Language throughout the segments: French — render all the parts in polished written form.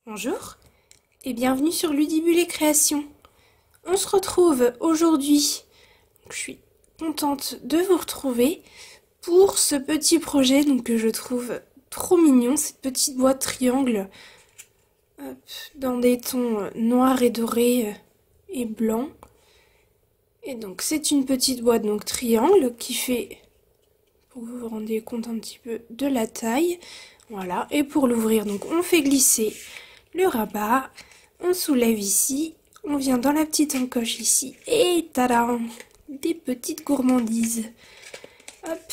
Bonjour et bienvenue sur Ludibule et Création. On se retrouve aujourd'hui, je suis contente de vous retrouver pour ce petit projet que je trouve trop mignon, cette petite boîte triangle dans des tons noirs et dorés et blancs. Et donc c'est une petite boîte triangle qui fait, pour que vous vous rendiez compte un petit peu de la taille, voilà. Et pour l'ouvrir, on fait glisser le rabat, on soulève ici, on vient dans la petite encoche ici, et tadam, des petites gourmandises. Hop.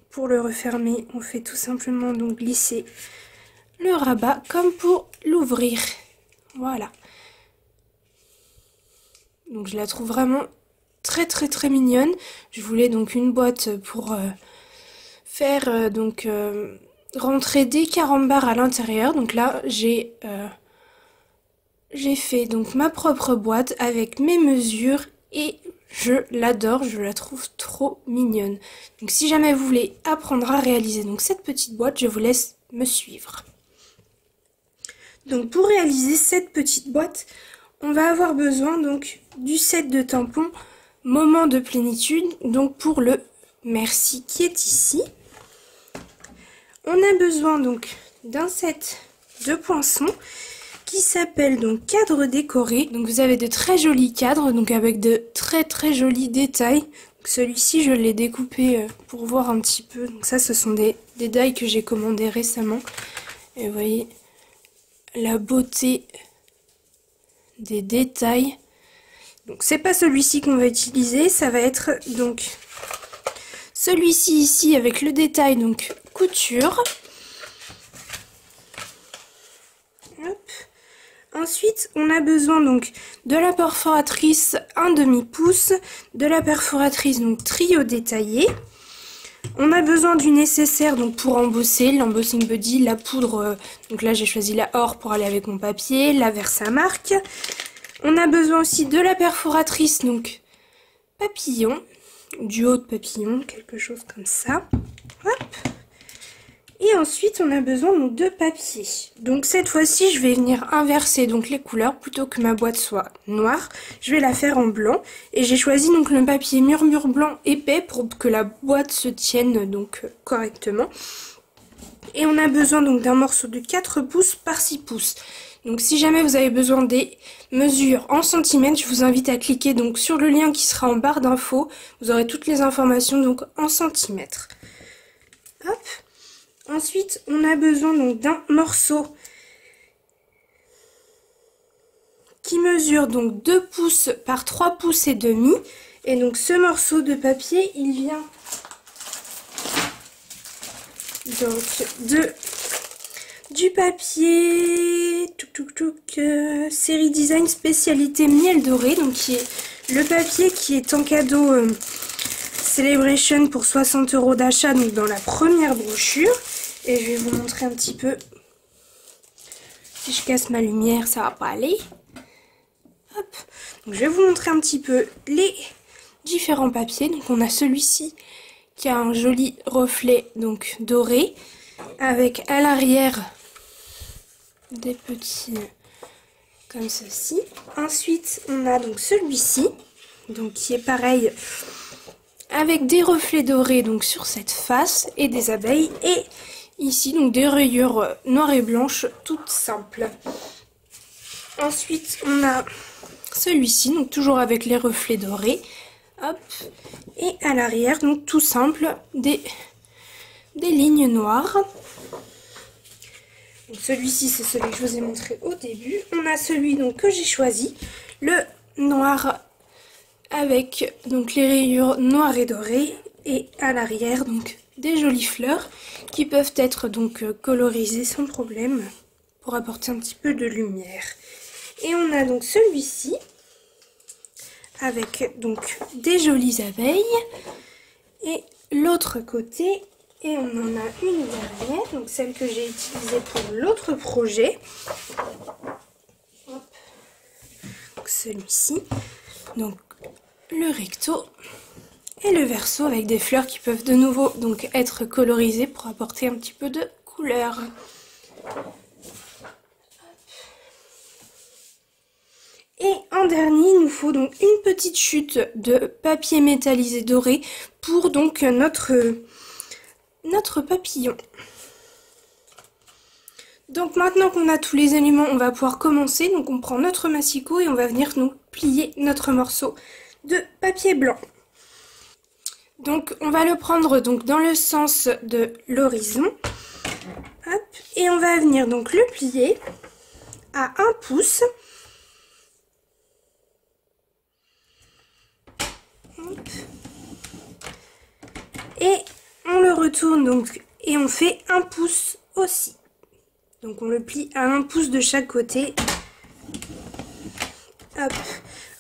Pour le refermer, on fait tout simplement glisser le rabat comme pour l'ouvrir. Voilà. Donc je la trouve vraiment très mignonne. Je voulais une boîte pour faire rentrer des carambars à l'intérieur. Donc là j'ai fait ma propre boîte avec mes mesures et je l'adore, je la trouve trop mignonne. Donc si jamais vous voulez apprendre à réaliser cette petite boîte, je vous laisse me suivre. Donc pour réaliser cette petite boîte, on va avoir besoin du set de tampons Moment de plénitude, pour le merci qui est ici. On a besoin d'un set de poinçons qui s'appelle cadre décoré. Donc vous avez de très jolis cadres avec de très jolis détails. Celui-ci je l'ai découpé pour voir un petit peu. Donc ça ce sont des die que j'ai commandés récemment. Et vous voyez la beauté des détails. Donc c'est pas celui-ci qu'on va utiliser, ça va être celui-ci ici avec le détail couture. Hop. Ensuite on a besoin de la perforatrice 1/2 pouce, de la perforatrice trio détaillé. On a besoin du nécessaire pour embosser, l'embossing buddy, la poudre, là j'ai choisi la or pour aller avec mon papier, la Versamark. On a besoin aussi de la perforatrice papillon, du haut de papillon, quelque chose comme ça. Hop. Et ensuite on a besoin de papier. Donc cette fois-ci je vais venir inverser les couleurs, plutôt que ma boîte soit noire, je vais la faire en blanc. Et j'ai choisi le papier murmure blanc épais pour que la boîte se tienne correctement. Et on a besoin d'un morceau de 4 pouces par 6 pouces. Donc si jamais vous avez besoin des mesures en centimètres, je vous invite à cliquer sur le lien qui sera en barre d'infos. Vous aurez toutes les informations en centimètres. Hop. Ensuite, on a besoin d'un morceau qui mesure 2 pouces par 3 pouces et demi. Et ce morceau de papier, il vient du papier série design spécialité miel doré, qui est le papier qui est en cadeau Celebration pour 60 € d'achat dans la première brochure. Et je vais vous montrer un petit peu. Si je casse ma lumière, ça va pas aller. Hop. Donc, je vais vous montrer un petit peu les différents papiers. On a celui-ci qui a un joli reflet doré, avec à l'arrière des petits comme ceci. Ensuite on a celui-ci qui est pareil, avec des reflets dorés sur cette face et des abeilles, et ici des rayures noires et blanches toutes simples. Ensuite on a celui-ci toujours avec les reflets dorés. Hop. Et à l'arrière tout simple des lignes noires. Celui-ci c'est celui que je vous ai montré au début. On a celui que j'ai choisi, le noir avec les rayures noires et dorées, et à l'arrière des jolies fleurs qui peuvent être colorisées sans problème pour apporter un petit peu de lumière. Et on a celui-ci avec des jolies abeilles, et l'autre côté, et on en a une dernière, celle que j'ai utilisée pour l'autre projet. Celui-ci, le recto et le verso avec des fleurs qui peuvent de nouveau être colorisées pour apporter un petit peu de couleur. en dernier, il nous faut donc une petite chute de papier métallisé doré pour donc notre papillon. Donc maintenant qu'on a tous les éléments, on va pouvoir commencer. Donc on prend notre massicot et on va venir nous plier notre morceau de papier blanc. Donc on va le prendre donc dans le sens de l'horizon. Hop, et on va venir donc le plier à 1 pouce. Hop. Et on le retourne donc et on fait 1 pouce aussi. Donc on le plie à 1 pouce de chaque côté. Hop.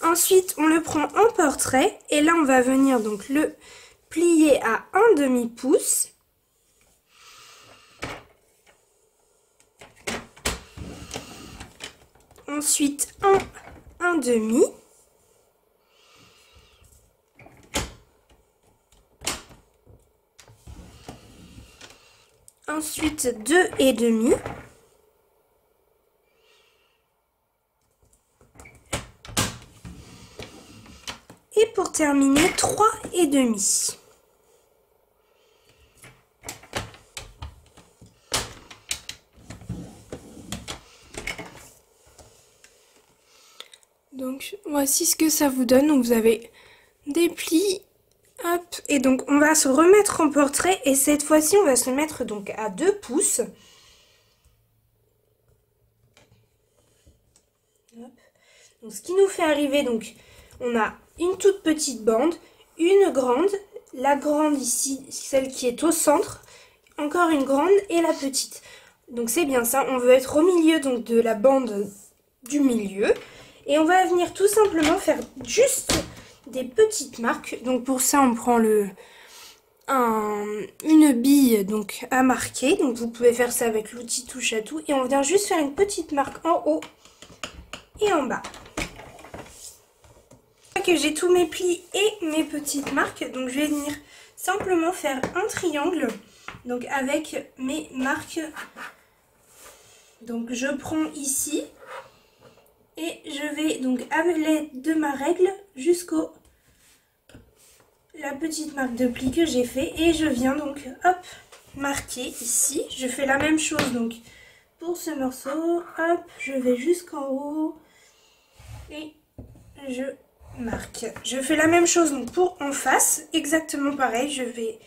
Ensuite on le prend en portrait et là on va venir donc le plier à 1/2 pouce. Ensuite un 1/2. Ensuite 2,5. Et pour terminer 3,5. Donc voici ce que ça vous donne. Donc vous avez des plis. Hop. Et donc on va se remettre en portrait et cette fois-ci on va se mettre donc à 2 pouces. Hop. Donc ce qui nous fait arriver, donc on a une toute petite bande, une grande, la grande ici, celle qui est au centre, encore une grande et la petite. Donc c'est bien ça, on veut être au milieu donc de la bande du milieu. Et on va venir tout simplement faire juste des petites marques. Donc pour ça on prend une bille donc à marquer. Donc vous pouvez faire ça avec l'outil touche à tout. Et on vient juste faire une petite marque en haut et en bas. Que j'ai tous mes plis et mes petites marques, donc je vais venir simplement faire un triangle donc avec mes marques. Donc je prends ici et je vais donc avec l'aide de ma règle jusqu'au la petite marque de pli que j'ai fait et je viens donc hop marquer ici. Je fais la même chose donc pour ce morceau, hop, je vais jusqu'en haut et je marque. Je fais la même chose donc pour en face, exactement pareil, je vais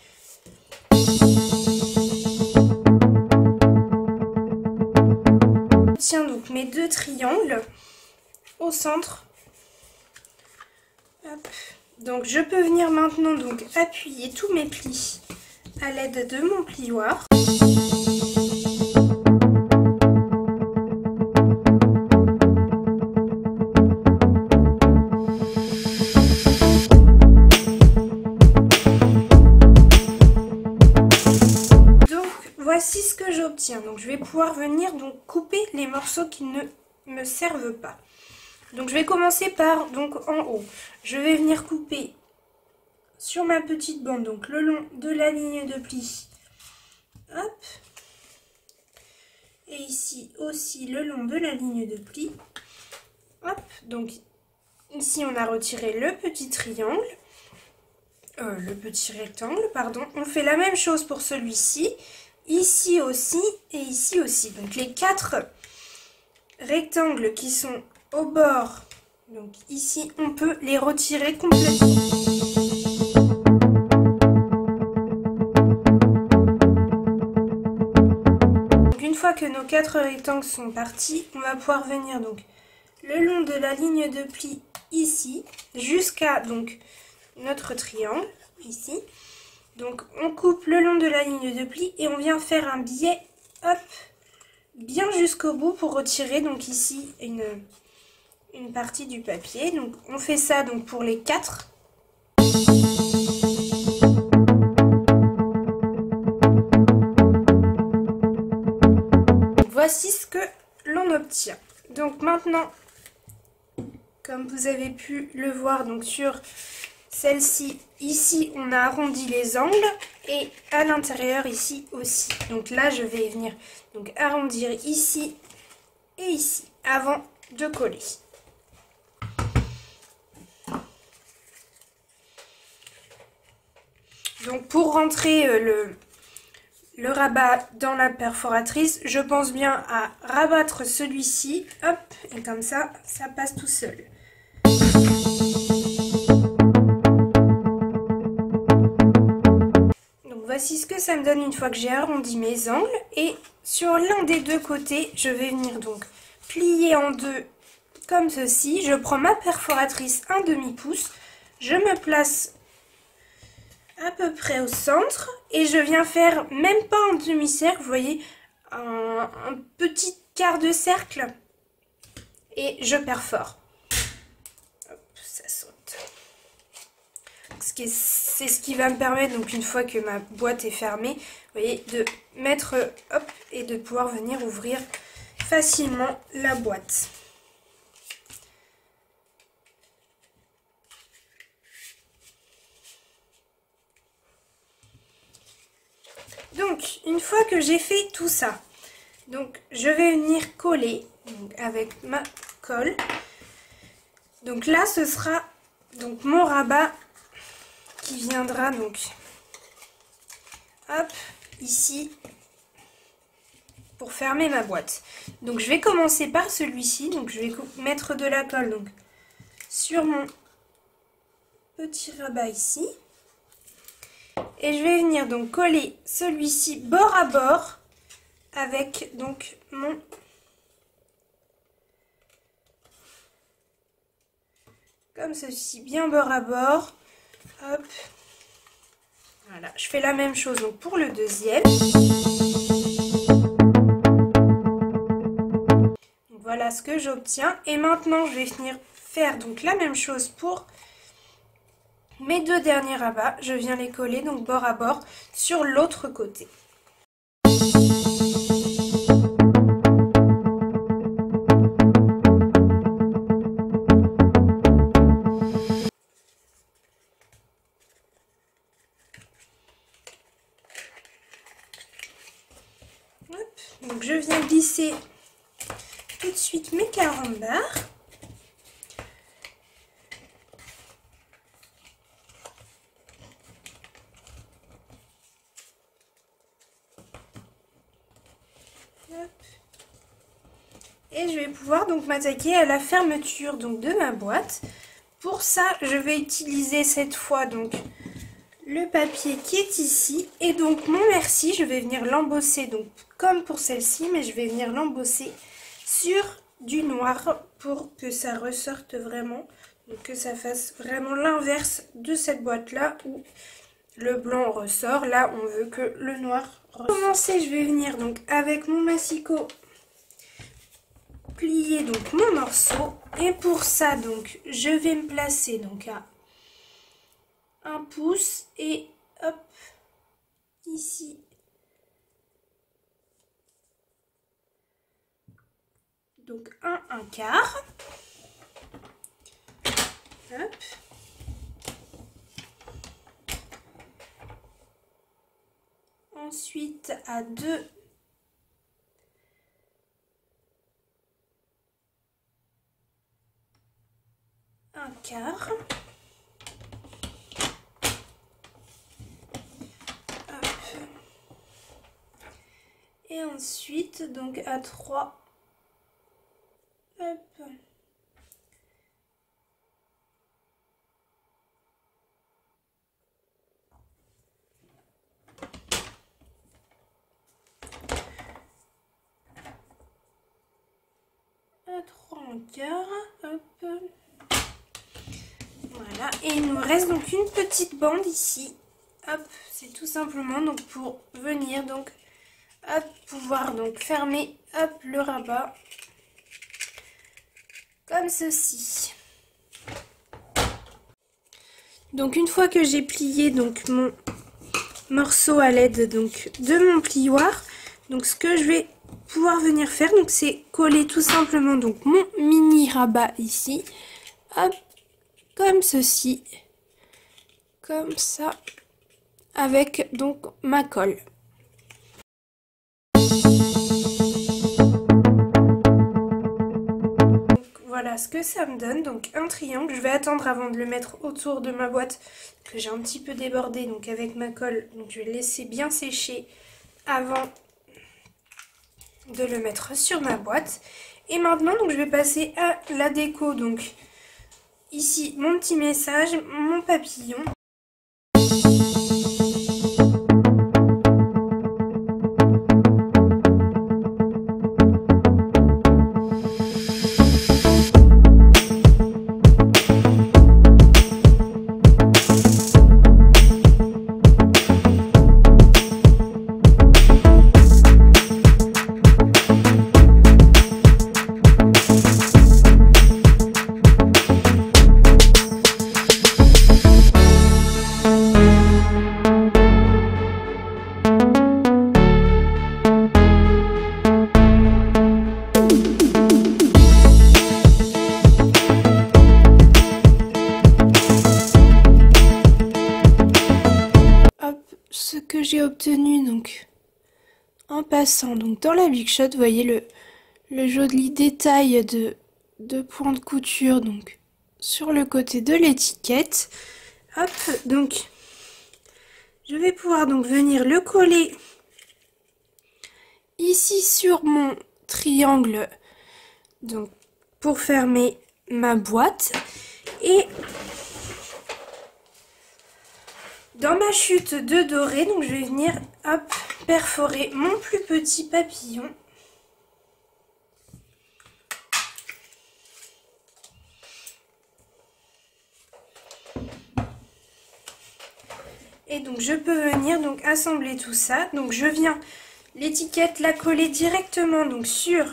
tiens donc mes 2 triangles au centre. Hop. Donc je peux venir maintenant donc appuyer tous mes plis à l'aide de mon plioir. Voici ce que j'obtiens. Donc je vais pouvoir venir donc couper les morceaux qui ne me servent pas. Donc je vais commencer par donc en haut. Je vais venir couper sur ma petite bande donc le long de la ligne de pli. Hop. Et ici aussi le long de la ligne de pli. Hop. Donc ici on a retiré le petit triangle. Le petit rectangle, pardon. On fait la même chose pour celui-ci. Ici aussi et ici aussi. Donc les 4 rectangles qui sont au bord, donc ici on peut les retirer complètement. Donc une fois que nos 4 rectangles sont partis, on va pouvoir venir donc le long de la ligne de pli ici jusqu'à donc notre triangle ici. Donc on coupe le long de la ligne de pli et on vient faire un biais, hop, bien jusqu'au bout pour retirer donc ici une partie du papier. Donc on fait ça donc pour les 4. Voici ce que l'on obtient. Donc maintenant, comme vous avez pu le voir donc sur celle-ci, ici on a arrondi les angles et à l'intérieur ici aussi. Donc là je vais venir donc arrondir ici et ici avant de coller. Donc pour rentrer le rabat dans la perforatrice, je pense bien à rabattre celui-ci, hop, et comme ça passe tout seul. Donc voici ce que ça me donne une fois que j'ai arrondi mes angles. Et sur l'un des deux côtés, je vais venir donc plier en deux comme ceci. Je prends ma perforatrice 1/2 pouce, je me place à peu près au centre et je viens faire même pas un demi-cercle, vous voyez, un petit quart de cercle et je perfore. Hop, ça saute. C'est ce qui va me permettre, donc une fois que ma boîte est fermée, vous voyez, de mettre, hop, et de pouvoir venir ouvrir facilement la boîte. Donc, une fois que j'ai fait tout ça, donc je vais venir coller donc, avec ma colle. Donc là, ce sera donc mon rabat qui viendra donc, hop, ici, pour fermer ma boîte. Donc je vais commencer par celui-ci. Donc je vais mettre de la colle donc, sur mon petit rabat ici. Et je vais venir donc coller celui-ci bord à bord avec donc mon comme ceci, bien bord à bord. Hop. Voilà, je fais la même chose donc pour le deuxième. Donc voilà ce que j'obtiens. Et maintenant je vais venir faire donc la même chose pour mes deux derniers rabats. Je viens les coller donc bord à bord sur l'autre côté. Hop. Donc je viens glisser tout de suite mes carambars. Et je vais pouvoir donc m'attaquer à la fermeture donc de ma boîte. Pour ça, je vais utiliser cette fois donc le papier qui est ici. Et donc mon merci, je vais venir l'embosser donc comme pour celle-ci, mais je vais venir l'embosser sur du noir pour que ça ressorte vraiment. Donc que ça fasse vraiment l'inverse de cette boîte-là où le blanc ressort. Là, on veut que le noir ressort. Pour commencer, je vais venir donc avec mon massicot plier donc mon morceau. Et pour ça, donc, je vais me placer donc à 1 pouce et hop, ici. Donc 1/4. Hop. Ensuite à 2. Un quart. Hop. Et ensuite donc à 3. Hop. À 3/4. Hop. Voilà, et il nous reste donc une petite bande ici. Hop, c'est tout simplement donc pour venir donc hop, pouvoir donc fermer hop le rabat comme ceci. Donc une fois que j'ai plié donc mon morceau à l'aide donc de mon plioir, donc ce que je vais pouvoir venir faire donc c'est coller tout simplement donc mon mini rabat ici. Hop. Comme ceci, comme ça, avec donc ma colle. Donc, voilà. voilà ce que ça me donne. Donc un triangle, je vais attendre avant de le mettre autour de ma boîte que j'ai un petit peu débordé donc avec ma colle. Donc je vais le laisser bien sécher avant de le mettre sur ma boîte. Et maintenant donc je vais passer à la déco. Donc ici mon petit message, mon papillon. Ce que j'ai obtenu donc en passant donc dans la Big Shot, vous voyez le joli détail de points de couture donc sur le côté de l'étiquette. Hop, donc je vais pouvoir donc venir le coller ici sur mon triangle donc pour fermer ma boîte. Et dans ma chute de doré, donc je vais venir hop, perforer mon plus petit papillon. Et donc je peux venir donc assembler tout ça. Donc je viens l'étiquette la coller directement donc sur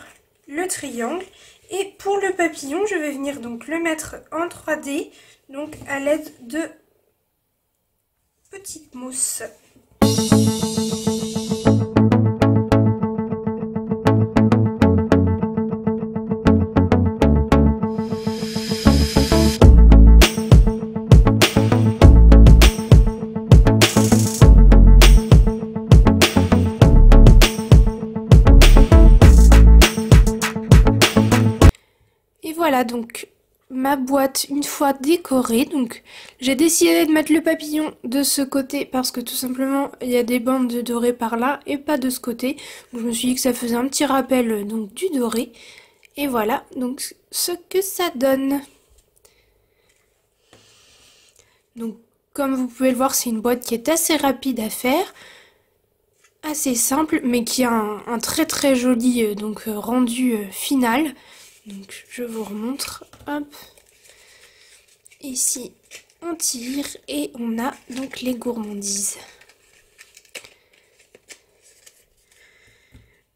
le triangle. Et pour le papillon, je vais venir donc le mettre en 3D donc à l'aide de petite mousse. Et voilà donc ma boîte une fois décorée. Donc j'ai décidé de mettre le papillon de ce côté parce que tout simplement il y a des bandes de doré par là et pas de ce côté. Donc je me suis dit que ça faisait un petit rappel donc du doré. Et voilà donc ce que ça donne. Donc comme vous pouvez le voir, c'est une boîte qui est assez rapide à faire, assez simple, mais qui a un très très joli donc rendu final. Donc je vous remontre, hop, ici on tire et on a donc les gourmandises.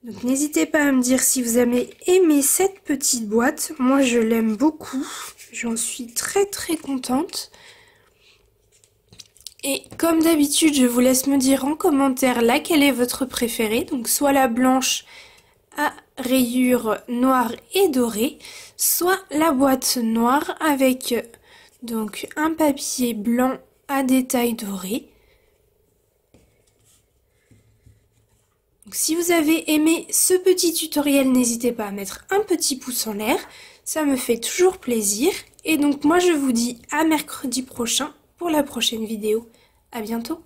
Donc n'hésitez pas à me dire si vous avez aimé cette petite boîte, moi je l'aime beaucoup, j'en suis très très contente. Et comme d'habitude, je vous laisse me dire en commentaire laquelle est votre préférée, donc soit la blanche à rayures noires et dorées, soit la boîte noire avec donc un papier blanc à détails dorés. Donc, si vous avez aimé ce petit tutoriel, n'hésitez pas à mettre un petit pouce en l'air, ça me fait toujours plaisir. Et donc moi je vous dis à mercredi prochain pour la prochaine vidéo. À bientôt.